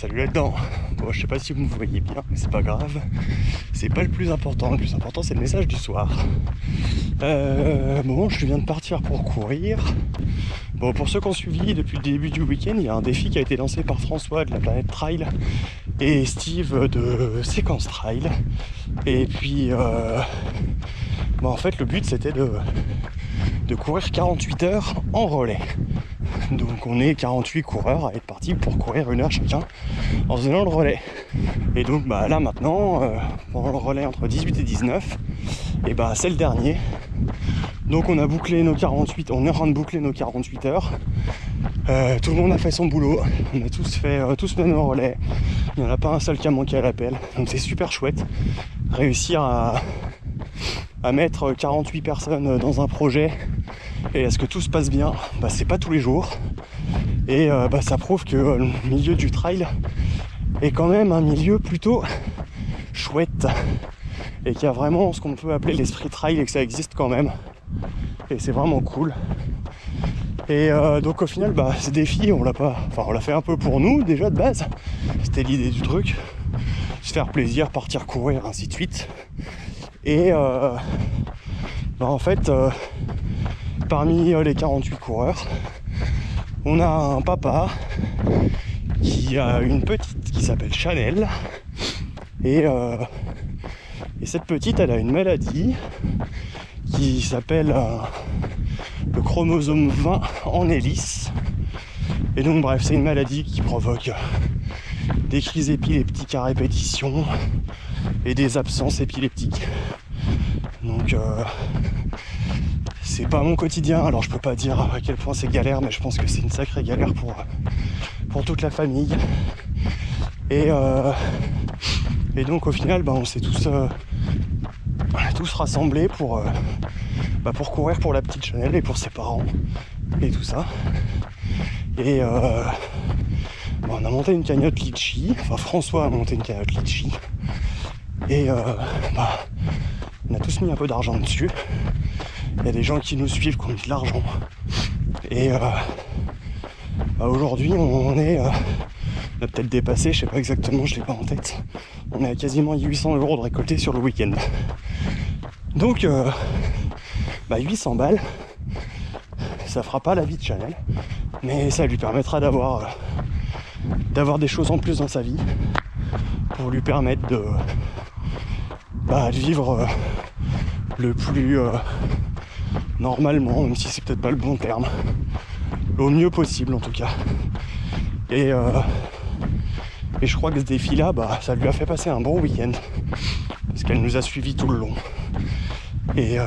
Salut là-dedans. Bon, je sais pas si vous me voyez bien, mais c'est pas grave. C'est pas le plus important. Le plus important, c'est le message du soir. Bon, je viens de partir pour courir. Bon, pour ceux qui ont suivi depuis le début du week-end, il y a un défi qui a été lancé par François de la Planète Trail et Steve de Séquence Trail. Et puis, en fait, le but c'était de courir 48 heures en relais. Donc on est 48 coureurs à être partis pour courir 1 heure chacun en faisant le relais. Et donc là maintenant, pendant le relais entre 18 et 19, et c'est le dernier. Donc on a bouclé nos 48, on est en train de boucler nos 48 heures. Tout le monde a fait son boulot, on a tous fait nos relais. Il n'y en a pas un seul qui a manqué à l'appel. Donc c'est super chouette. Réussir à mettre 48 personnes dans un projet et à ce que tout se passe bien, c'est pas tous les jours. Et ça prouve que le milieu du trail est quand même un milieu plutôt chouette et qu'il y a vraiment ce qu'on peut appeler l'esprit trail et que ça existe quand même. Et c'est vraiment cool. Et donc au final, ce défi, on l'a fait un peu pour nous déjà de base. C'était l'idée du truc, se faire plaisir, partir courir, ainsi de suite. Et en fait, parmi les 48 coureurs, on a un papa qui a une petite qui s'appelle Chanel. Et cette petite, elle a une maladie qui s'appelle le chromosome 20 en hélice. Et donc bref, c'est une maladie qui provoque des crises épileptiques à répétition et des absences épileptiques. Donc c'est pas mon quotidien, alors je peux pas dire à quel point c'est galère, mais je pense que c'est une sacrée galère pour toute la famille. Et donc au final, on s'est tous rassemblés pour courir pour la petite Chanel et pour ses parents et tout ça. Et on a monté une cagnotte litchi, enfin François a monté une cagnotte litchi. Et on a tous mis un peu d'argent dessus. Il y a des gens qui nous suivent qui ont mis de l'argent. Et aujourd'hui on a peut-être dépassé, je sais pas exactement, je l'ai pas en tête. On est à quasiment 800 € de récoltés sur le week-end. Donc 800 balles, ça fera pas la vie de Chanel, mais ça lui permettra d'avoir des choses en plus dans sa vie pour lui permettre de vivre le plus normalement, même si c'est peut-être pas le bon terme, au mieux possible en tout cas. Et je crois que ce défi-là, ça lui a fait passer un bon week-end parce qu'elle nous a suivis tout le long. Et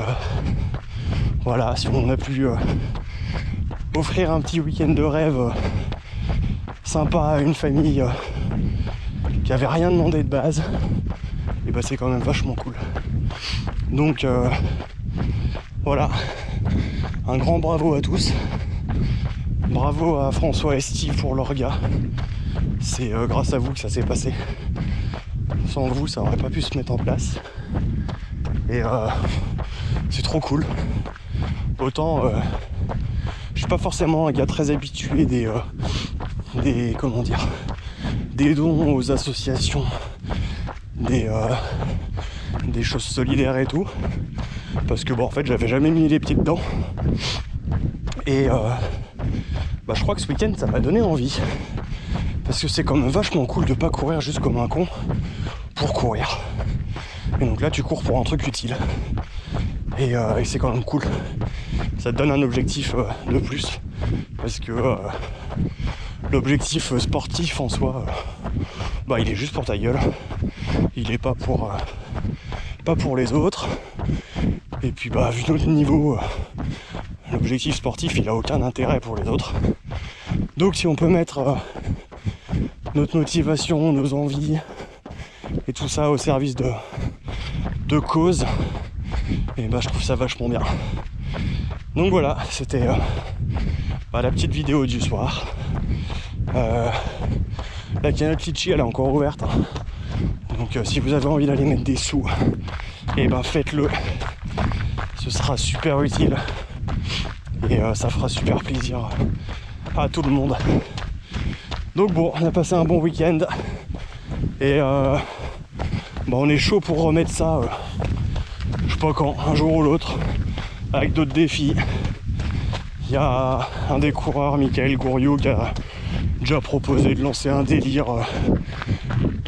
voilà, si on a pu offrir un petit week-end de rêve sympa à une famille qui avait rien demandé de base, et c'est quand même vachement cool. Donc voilà, un grand bravo à tous. Bravo à François et Steve pour leur gars. C'est grâce à vous que ça s'est passé. Sans vous, ça aurait pas pu se mettre en place. Et c'est trop cool. Autant je suis pas forcément un gars très habitué des dons aux associations, des choses solidaires et tout, parce que en fait j'avais jamais mis les pieds dedans. Et je crois que ce week-end ça m'a donné envie, parce que c'est quand même vachement cool de pas courir juste comme un con pour courir. Et donc là tu cours pour un truc utile. Et c'est quand même cool. Ça te donne un objectif de plus. Parce que l'objectif sportif en soi, il est juste pour ta gueule. Il est pas pour les autres. Et puis vu notre niveau, l'objectif sportif il a aucun intérêt pour les autres. Donc si on peut mettre notre motivation, nos envies et tout ça au service de cause, et je trouve ça vachement bien. Donc voilà, c'était la petite vidéo du soir. La cagnotte litchi elle est encore ouverte, hein. Donc si vous avez envie d'aller mettre des sous, faites-le, ce sera super utile et ça fera super plaisir à tout le monde. Donc bon, on a passé un bon week-end et on est chaud pour remettre ça, je sais pas quand, un jour ou l'autre, avec d'autres défis. Il y a un des coureurs, Michael Gouriou, qui a déjà proposé de lancer un délire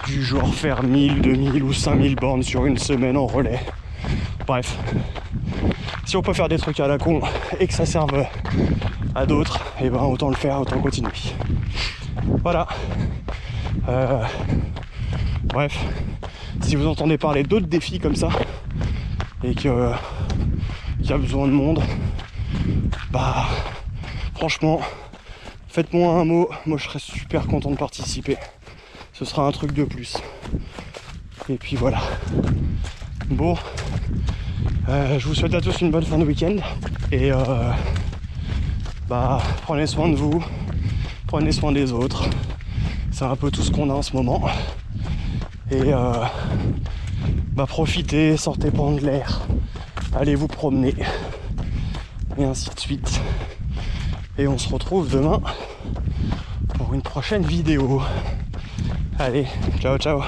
du genre faire 1000, 2000 ou 5000 bornes sur une semaine en relais. Bref, si on peut faire des trucs à la con et que ça serve à d'autres, et ben autant le faire, autant continuer. Voilà. Bref, si vous entendez parler d'autres défis comme ça et qu'il y a besoin de monde, bah franchement, faites-moi un mot, moi je serais super content de participer. Ce sera un truc de plus. Et puis voilà. Bon, je vous souhaite à tous une bonne fin de week-end. Et prenez soin de vous, prenez soin des autres. C'est un peu tout ce qu'on a en ce moment. Et profitez, sortez prendre l'air, allez vous promener. Et ainsi de suite. Et on se retrouve demain pour une prochaine vidéo. Allez, ciao ciao.